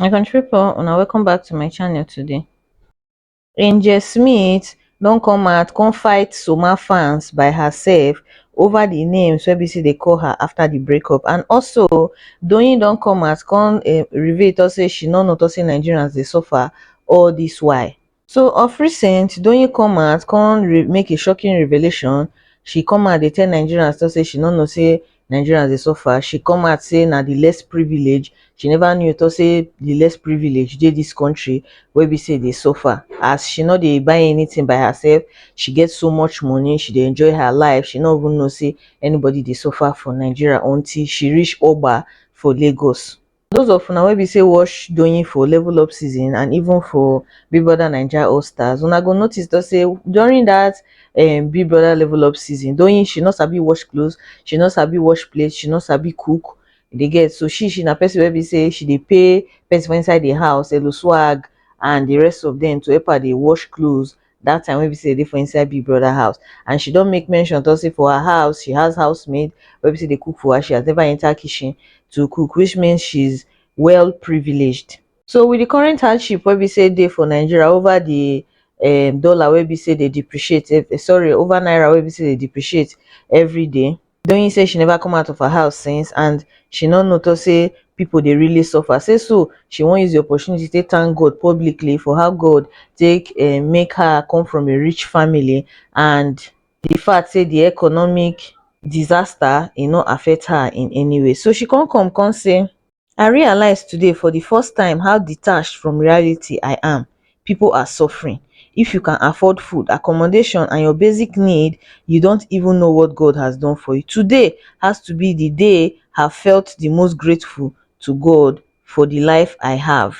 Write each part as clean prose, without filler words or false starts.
My country people, una welcome back to my channel today. Angel Smith don come out come fight Soma fans by herself over the names wey be say dey call her after the breakup, and also Doyin don come out come reveal tok say she no know tok say Nigerians dey suffer all this while. So of recent, Doyin come out come make a shocking revelation. She come out dey tell Nigerians tok say she no know say Nigerians dey suffer. She come out say na the less privilege. She never knew tok say the less privilege dey dis country wey be say dey suffer, as she no dey buy anything by herself. She get so much money, she dey enjoy her life, she no even know say anybody dey suffer for Nigeria until she reach Oba for Lagos. Those of una wey be say watch Doyin for level up season and even for Big Brother Naija All Stars, una go notice tok say during that Big Brother level up season, Doyin she no sabi wash clothes, she no sabi wash plates, she no sabi cook. You dey get? So she na person wey be say she dey pay person for inside the house, Elo Swag and the rest of them, to help her dey wash clothes that time wey be say dey for inside Big Brother house. And she don make mention tok say for her house she has housemaid wey be say dey cook for her. She has never enter kitchen to cook, which means she's well privileged. So with the current hardship wey be say dey for Nigeria over the dollar wey be say dey depreciate, sorry, over naira wey be say dey depreciate every day, Doyin say she never come out of her house since, and she no know tok say people dey really suffer. Say so she wan use the opportunity take thank God publicly for how God take make her come from a rich family, and the fact say the economic disaster e no affect her in any way. So she come say, I realized today for the first time how detached from reality I am. People are suffering. If you can afford food, accommodation, and your basic need, you don't even know what God has done for you. Today has to be the day I felt the most grateful to God for the life I have.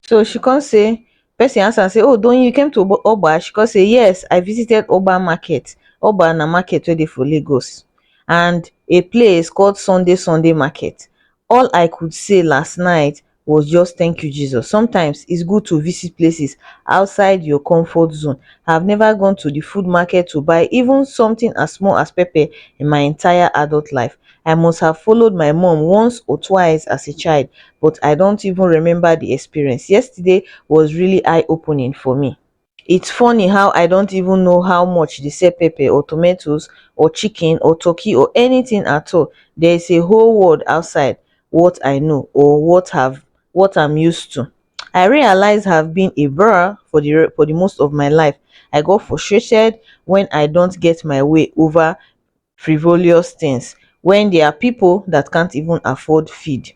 So she can say, person answer and say, oh, don't you came to Oba? She can say, yes, I visited Oba Market. Oba na market wey dey for Lagos, and a place called Sunday Market. All I could say last night was just thank you, Jesus. Sometimes it's good to visit places outside your comfort zone. I've never gone to the food market to buy even something as small as pepper in my entire adult life. I must have followed my mom once or twice as a child, but I don't even remember the experience. Yesterday was really eye-opening for me. It's funny how I don't even know how much they sell pepper or tomatoes or chicken or turkey or anything at all. There is a whole world outside what I know or what I'm used to. I realize I've been a bra for the most of my life. I got frustrated when I don't get my way over frivolous things, when there are people that can't even afford feed.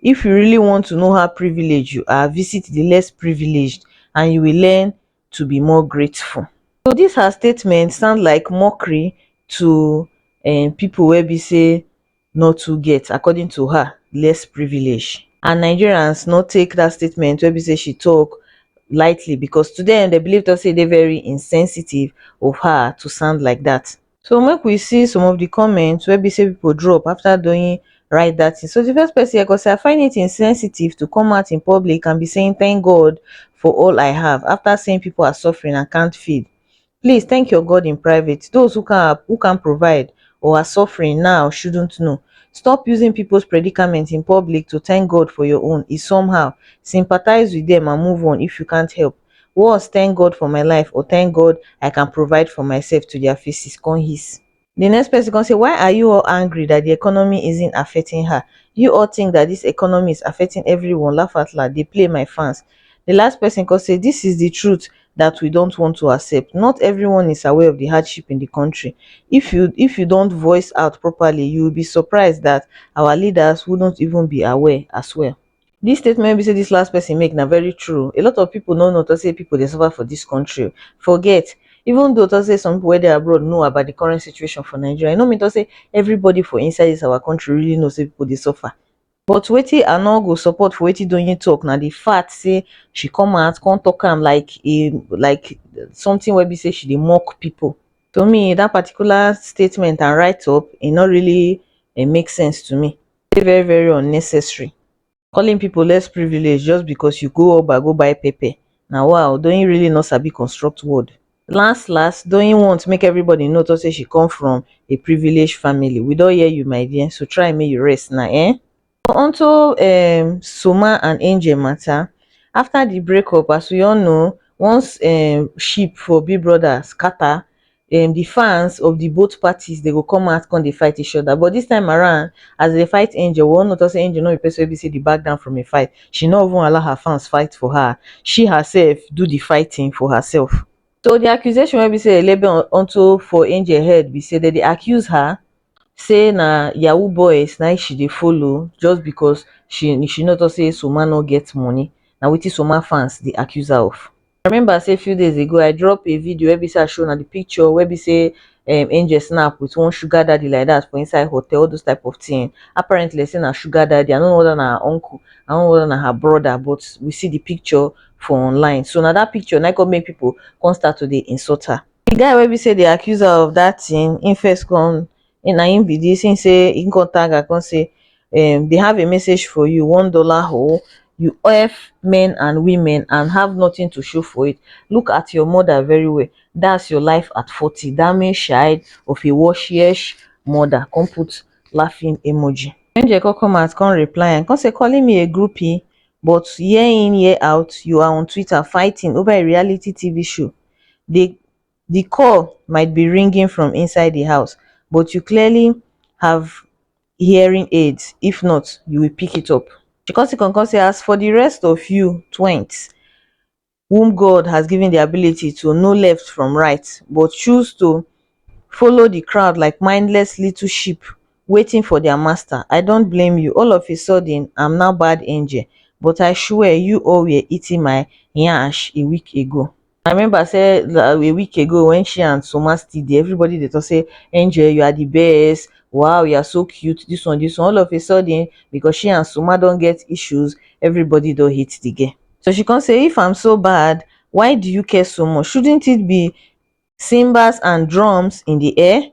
If you really want to know how privileged you are, visit the less privileged and you will learn to be more grateful. So this her statement sound like mockery to people wey be say not to get, according to her, less privilege. And Nigerians not take that statement wey be say she talk lightly, because to them they believe to say they very insensitive of her to sound like that. So make we see some of the comments wey be say people drop after doing write that thing. So the first person I go say, I find it insensitive to come out in public and be saying thank God for all I have after saying people are suffering and can't feed. Please thank your God in private. Those who can provide or are suffering now shouldn't know. Stop using people's predicament in public to thank God for your own. Is somehow sympathize with them and move on if you can't help. Worse, thank God for my life or thank God I can provide for myself to their faces. Con his. The next person can say, why are you all angry that the economy isn't affecting her? You all think that this economy is affecting everyone. Laugh at loud. They play my fans. The last person can say, this is the truth that we don't want to accept. Not everyone is aware of the hardship in the country. If you don't voice out properly, you will be surprised that our leaders wouldn't even be aware as well. This statement we say this last person make na very true. A lot of people no know to say people dey suffer for this country. Forget, even though to say some people wey dey abroad know about the current situation for Nigeria, e no mean to say everybody for inside this our country really know say people dey suffer. But wetin I no go support for wetin Doyin talk na the fact say she come out come talk am like something wey be say she dey mock people. To me, that particular statement and write up e no really make sense to me. Dey very very unnecessary. Calling people less privileged just because you go up and go buy pepper. Now wow, Doyin really not sabi construct word. Last, Doyin want make everybody know to say she come from a privileged family. We don't hear you, my dear. So try make you rest now, eh? Unto Soma and Angel matter, after the breakup, as we all know, once ship for Big Brother scatter, the fans of the both parties they go come out come dey fight each other. But this time around, as they fight Angel, we all notice say Angel no be person wey be say dey back down from a fight. She no even allow her fans fight for her. She herself do the fighting for herself. So the accusation wey be say label unto for Angel head be say dem dey accuse her say na yahoo boys na she dey follow just because she no talk say Soma no get money. Na wetin Soma fans dey accuse her of. I remember say a few days ago I drop a video wey be say I show na the picture wey be say Angel snap with one sugar daddy like that for inside hotel, all those type of thing. Apparently say na sugar daddy. I no know whether na her uncle, I don't know whether na her brother, but we see the picture for online. So na that picture na come make people come start to dey insult her. The guy wey be say dey accuse her of that thing, him first come na him be this, him say him come tag her come say they have a message for you, $1 hole. You F men and women and have nothing to show for it. Look at your mother very well. That's your life at 40. Damaged child of a washish mother. Come put laughing emoji. Angel come out, come reply and come say calling me a groupie, but year in, year out, you are on Twitter fighting over a reality TV show. The call might be ringing from inside the house, but you clearly have hearing aids. If not, you will pick it up. She come say, as for the rest of you twins, whom God has given the ability to know left from right, but choose to follow the crowd like mindless little sheep waiting for their master, I don't blame you. All of a sudden, I'm now bad angel, but I swear you all were eating my yash a week ago. I remember say a week ago when she and Soma still there, everybody they talk say, Angel, you are the best. Wow, you are so cute. This one, this one. All of a sudden, because she and Soma don't get issues, everybody don't hate the girl. So she can say, if I'm so bad, why do you care so much? Shouldn't it be cymbals and drums in the air?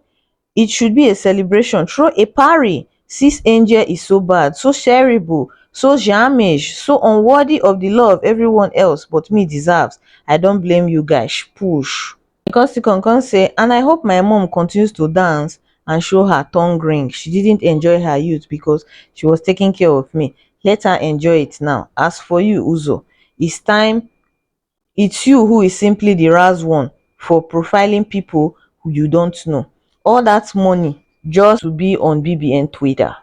It should be a celebration. Throw a party. Sis Angel is so bad, so shareable, so jamish, so unworthy of the love everyone else but me deserves. I don't blame you guys. Push. Because the can say, and I hope my mom continues to dance and show her tongue ring. She didn't enjoy her youth because she was taking care of me. Let her enjoy it now. As for you, Uzo, it's time. It's you who is simply the raz one for profiling people who you don't know. All that money just to be on BBN Twitter.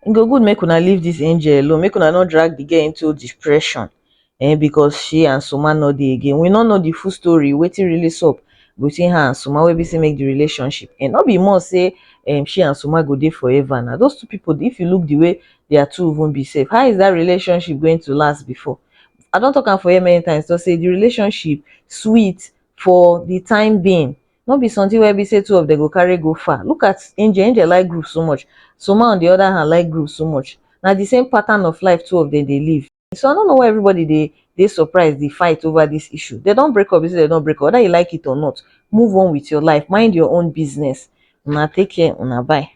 E go good make una leave this angel alone, make una not drag the girl into depression because she and Soma no dey again. We no know the full story, wetin really sup between her and Soma wey be say make the relationship and not be more say she and Soma go dey forever. Now those two people, if you look the way they are two even be safe, how is that relationship going to last before? I don't talk am for here many times to say the relationship sweet for the time being, no be something where be say two of them go carry go far. Look at Angel like group so much, Soma on the other hand like group so much. Now the same pattern of life two of them they live. So I don't know why everybody they surprised they fight over this issue. They don't break up, they say they don't break up, whether you like it or not. Move on with your life, mind your own business. Una take care, una bye.